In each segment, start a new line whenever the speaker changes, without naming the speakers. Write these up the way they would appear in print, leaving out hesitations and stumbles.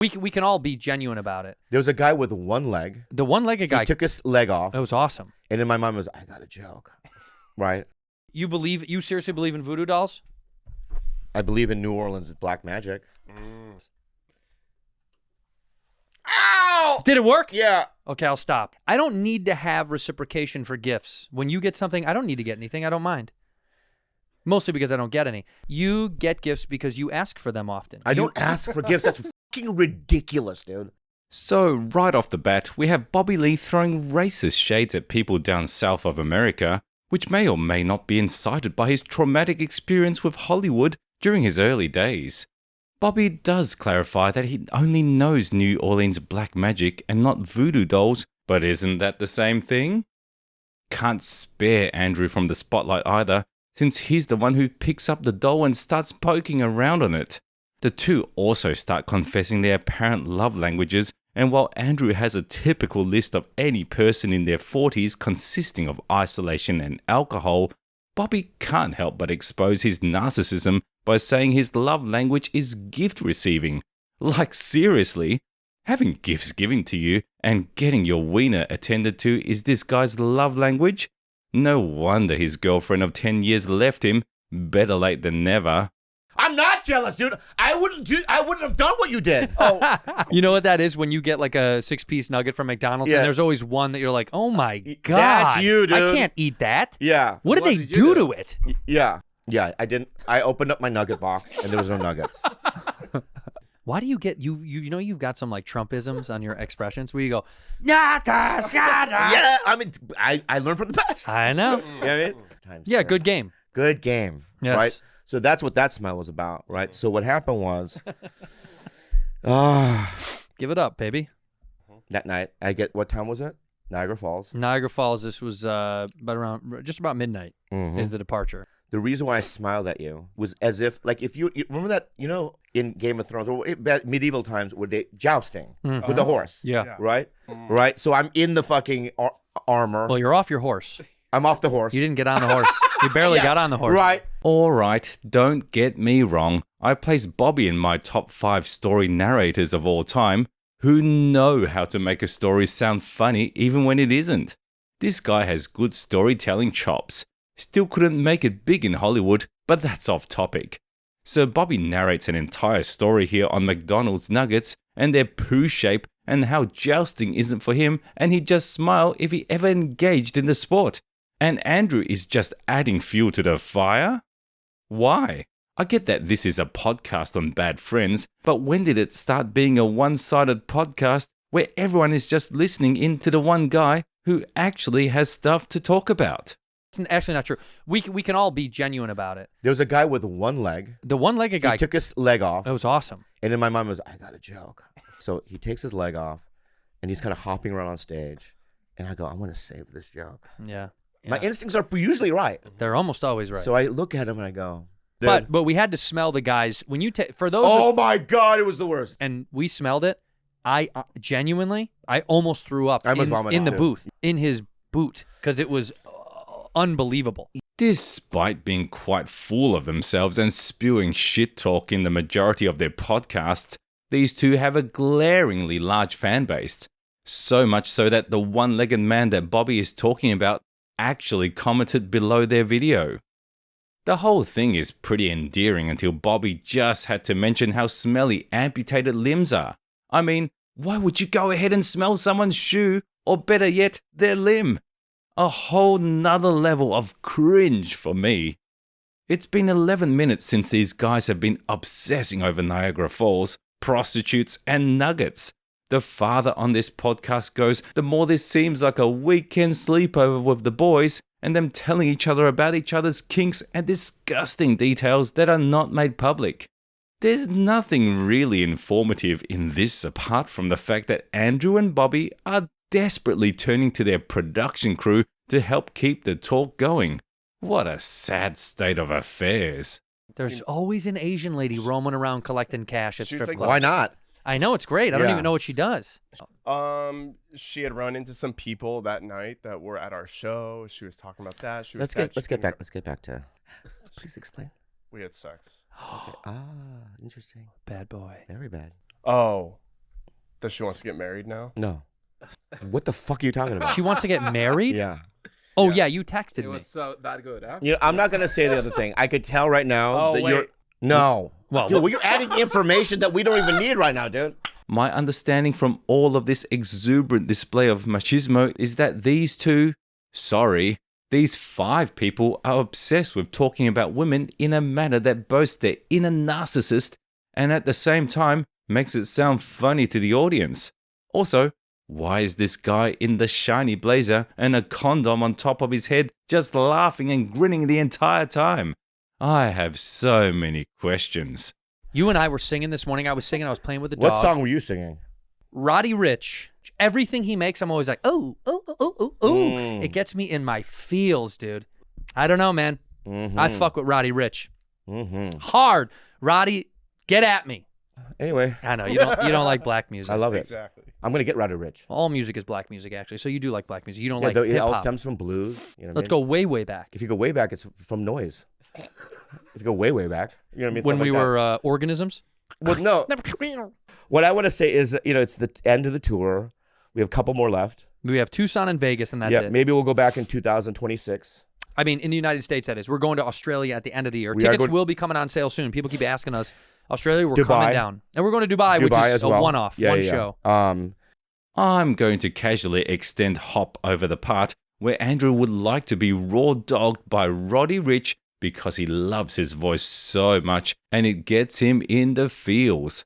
We can all be genuine about it.
There was a guy with one leg.
The one-legged guy.
He took his leg off.
That was awesome.
And then my mom was, I got a joke. Right?
You seriously believe in voodoo dolls?
I believe in New Orleans black magic. Ow!
Did it work?
Yeah.
Okay, I'll stop. I don't need to have reciprocation for gifts. When you get something, I don't need to get anything. I don't mind. Mostly because I don't get any. You get gifts because you ask for them often.
I don't ask for gifts. That's fucking ridiculous, dude.
So, right off the bat, we have Bobby Lee throwing racist shades at people down south of America, which may or may not be incited by his traumatic experience with Hollywood during his early days. Bobby does clarify that he only knows New Orleans black magic and not voodoo dolls, but isn't that the same thing? Can't spare Andrew from the spotlight either, since he's the one who picks up the doll and starts poking around on it. The two also start confessing their apparent love languages, and while Andrew has a typical list of any person in their 40s consisting of isolation and alcohol, Bobby can't help but expose his narcissism by saying his love language is gift receiving. Like seriously, having gifts given to you and getting your wiener attended to is this guy's love language? No wonder his girlfriend of 10 years left him. Better late than never.
I'm not jealous, dude. I wouldn't have done what you did.
Oh, you know what that is when you get like a 6-piece nugget from McDonald's and there's always one that you're like, oh my God.
That's you, dude.
I can't eat that.
Yeah.
What did they do to it?
Yeah. Yeah, I didn't. I opened up my nugget box and there was no nuggets.
Why do you get, you know you've got some like Trumpisms on your expressions where you go, nada, nada.
Yeah, I mean, I learned from the best.
I know.
You know what I mean?
Yeah, good game.
Good game.
Yes.
Right? So that's what that smell was about, right? So what happened was,
give it up, baby.
that night, what time was it? Niagara Falls.
Niagara Falls, this was just about midnight is the departure.
The reason why I smiled at you was as if, like, if you remember that, you know, in Game of Thrones or medieval times, where they jousting with the horse.
Yeah.
Right? Right? So I'm in the fucking armor.
Well, you're off your horse.
I'm off the horse.
You didn't get on the horse. You barely got on the horse.
Right.
Alright, don't get me wrong. I place Bobby in my top 5 story narrators of all time who know how to make a story sound funny even when it isn't. This guy has good storytelling chops. Still couldn't make it big in Hollywood, but that's off topic. So Bobby narrates an entire story here on McDonald's nuggets and their poo shape and how jousting isn't for him and he'd just smile if he ever engaged in the sport. And Andrew is just adding fuel to the fire? Why? I get that this is a podcast on bad friends, but when did it start being a one-sided podcast where everyone is just listening in to the one guy who actually has stuff to talk about?
It's actually not true. We can all be genuine about it.
There was a guy with one leg.
The one-legged guy.
He took his leg off.
That was awesome.
And then my mom was, I got a joke. So he takes his leg off and he's kind of hopping around on stage. And I go, I'm going to save this joke.
Yeah.
My instincts are usually right.
They're almost always right.
So I look at him and I go,
but we had to smell the guys when you for those.
Oh my God, it was the worst.
And we smelled it. I genuinely, I almost threw up in the booth, in his boot, because it was unbelievable.
Despite being quite full of themselves and spewing shit talk in the majority of their podcasts, these two have a glaringly large fan base. So much so that the one-legged man that Bobby is talking about actually commented below their video. The whole thing is pretty endearing until Bobby just had to mention how smelly amputated limbs are. I mean, why would you go ahead and smell someone's shoe, or better yet, their limb? A whole nother level of cringe for me. It's been 11 minutes since these guys have been obsessing over Niagara Falls, prostitutes, and nuggets. The farther on this podcast goes, the more this seems like a weekend sleepover with the boys and them telling each other about each other's kinks and disgusting details that are not made public. There's nothing really informative in this apart from the fact that Andrew and Bobby are desperately turning to their production crew to help keep the talk going. What a sad state of affairs.
There's always an Asian lady roaming around collecting cash at strip clubs.
Why not?
I know, it's great. I don't even know what she does.
She had run into some people that night that were at our show. She was talking about that.
Let's get back to. Please explain.
We had sex.
Okay. Interesting.
Bad boy.
Very bad.
Oh, That she wants to get married now?
No. What the fuck are you talking about?
She wants to get married?
Yeah.
Oh, yeah, you texted
It
me.
was so that good, huh?
You know, I'm not gonna say the other thing. I could tell right now
Oh,
that
wait.
you're. No.
Well,
Dude, you're adding information that we don't even need right now, dude.
My understanding from all of this exuberant display of machismo is that these five people are obsessed with talking about women in a manner that boasts their inner narcissist and at the same time makes it sound funny to the audience. Also, why is this guy in the shiny blazer and a condom on top of his head just laughing and grinning the entire time? I have so many questions.
You and I were singing this morning. I was singing. I was playing with the dog.
What song were you singing?
Roddy Ricch. Everything he makes, I'm always like, oh. It gets me in my feels, dude. I don't know, man. I fuck with Roddy Ricch. Hard. Roddy, get at me.
Anyway,
I know you don't like black music.
I love it.
Exactly.
I'm gonna get Roddy Ricch.
All music is black music, actually. So you do like black music. You don't like
It
hip
all
hop.
stems from blues. You know what
Let's
I mean?
go way back.
If you go way back, it's from noise. If you go way back, you know what I mean?
When
Stuff
we
like that.
were organisms.
Well, no. What I want to say is, it's the end of the tour. We have a couple more left.
We have Tucson and Vegas, and that's it.
Maybe we'll go back in 2026.
I mean, in the United States, that is. We're going to Australia at the end of the year.
We are
Tickets
going-
will be coming on sale soon. People keep asking us. Australia, we're
Dubai.
coming down. And we're going to Dubai, which is
as well.
a one-off, one show.
I'm going to casually extend hop over the part where Andrew would like to be raw dogged by Roddy Ricch because he loves his voice so much and it gets him in the feels.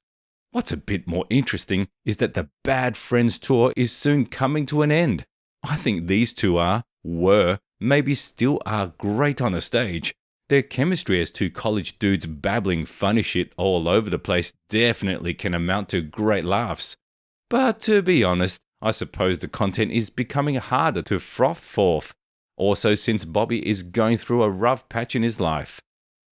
What's a bit more interesting is that the Bad Friends tour is soon coming to an end. I think these two were, maybe still are great on a stage. Their chemistry as two college dudes babbling funny shit all over the place definitely can amount to great laughs. But to be honest, I suppose the content is becoming harder to froth forth. Also, since Bobby is going through a rough patch in his life.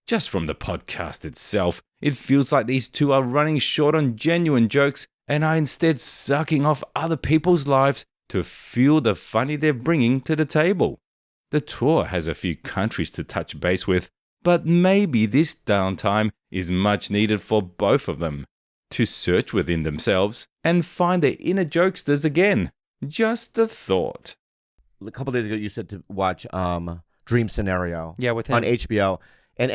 Just from the podcast itself, it feels like these two are running short on genuine jokes and are instead sucking off other people's lives to fuel the funny they're bringing to the table. The tour has a few countries to touch base with, but maybe this downtime is much needed for both of them to search within themselves and find their inner jokesters again. Just a thought.
A couple days ago, you said to watch Dream Scenario.
Yeah, with him.
On HBO. And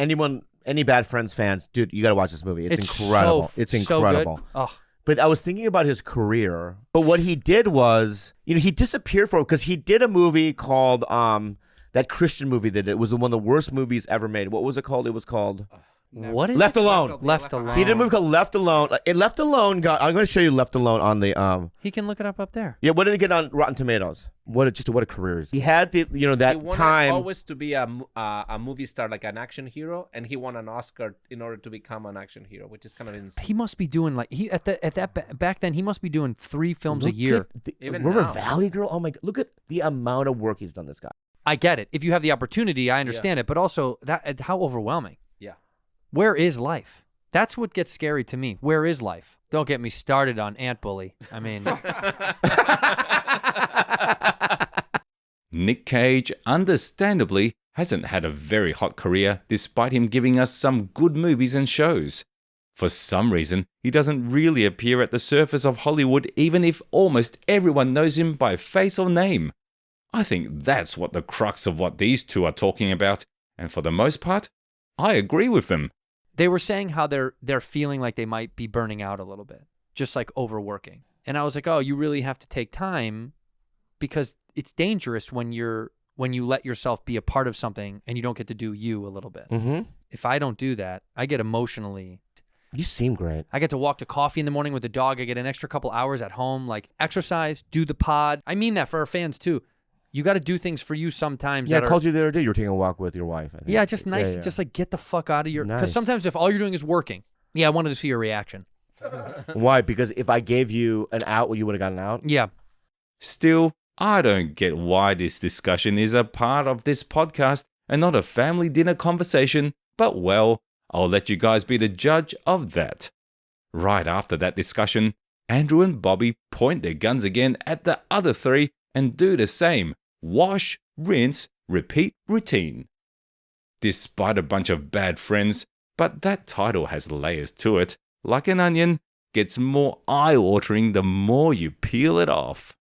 any Bad Friends fans, dude, you got to watch this movie. It's incredible. It's incredible.
So good. Oh.
But I was thinking about his career. But what he did was, he disappeared for because he did a movie called that Christian movie that it was one of the worst movies ever made. What was it called? It was called
What is
Left
it?
Alone.
Left Alone.
He did a movie called Left Alone. Left Alone got. I'm going to show you Left Alone on the.
He can look it up there.
Yeah, what did it get on Rotten Tomatoes? What a career is. He had the that
He wanted
time.
always to be a movie star, like an action hero, and he won an Oscar in order to become an action hero, which is kind of insane.
He must be doing back then. He must be doing 3 films a
Look
year.
at the-
Even
River
now.
Valley Girl. Oh my God! Look at the amount of work he's done. This guy.
I get it. If you have the opportunity, I understand it. But also, that how overwhelming.
Yeah.
Where is life? That's what gets scary to me. Where is life? Don't get me started on Ant Bully. I mean,
Nick Cage, understandably, hasn't had a very hot career despite him giving us some good movies and shows. For some reason, he doesn't really appear at the surface of Hollywood even if almost everyone knows him by face or name. I think that's what the crux of what these two are talking about, and for the most part, I agree with them.
they were saying how they're feeling like they might be burning out a little bit, just like overworking. And I was like, oh, you really have to take time because it's dangerous when you let yourself be a part of something and you don't get to do you a little bit.
Mm-hmm.
If I don't do that, I get emotionally.
You seem great.
I get to walk to coffee in the morning with the dog. I get an extra couple hours at home, like exercise, do the pod. I mean that for our fans too. You got to do things for you sometimes.
Yeah, I
that
called you the other day. You were taking a walk with your wife. I think.
Yeah, just nice to
Yeah.
just like get the fuck out of your. Because
Nice.
sometimes if all you're doing is working, yeah, I wanted to see your reaction.
Why? Because if I gave you an out, you would have gotten out.
Yeah,
Still, I don't get why this discussion is a part of this podcast and not a family dinner conversation, but well, I'll let you guys be the judge of that. Right after that discussion, Andrew and Bobby point their guns again at the other three and do the same wash, rinse, repeat routine. Despite a bunch of bad friends, but that title has layers to it, like an onion, gets more eye-watering the more you peel it off.